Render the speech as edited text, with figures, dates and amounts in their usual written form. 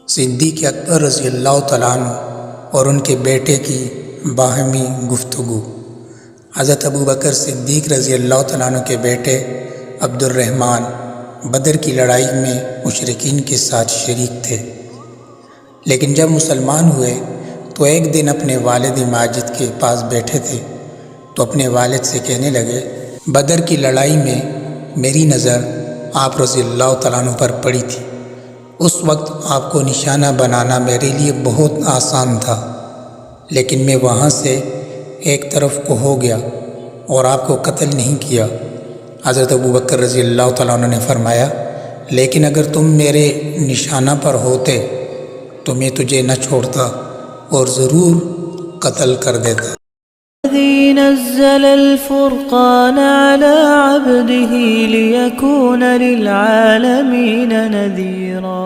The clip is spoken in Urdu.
صدیق اکبر رضی اللہ تعالیٰ عنہ اور ان کے بیٹے کی باہمی گفتگو۔ حضرت ابوبکر صدیق رضی اللہ تعالیٰ عنہ کے بیٹے عبد الرحمن بدر کی لڑائی میں مشرکین کے ساتھ شریک تھے، لیکن جب مسلمان ہوئے تو ایک دن اپنے والد ماجد کے پاس بیٹھے تھے تو اپنے والد سے کہنے لگے، بدر کی لڑائی میں میری نظر آپ رضی اللہ تعالیٰ عنہ پر پڑی تھی۔ اس وقت آپ کو نشانہ بنانا میرے لیے بہت آسان تھا، لیکن میں وہاں سے ایک طرف کو ہو گیا اور آپ کو قتل نہیں کیا۔ حضرت ابوبکر رضی اللہ تعالیٰ عنہ نے فرمایا، لیکن اگر تم میرے نشانہ پر ہوتے تو میں تجھے نہ چھوڑتا اور ضرور قتل کر دیتا۔ الذي نزل الفرقان على عبده ليكون للعالمين نذيرا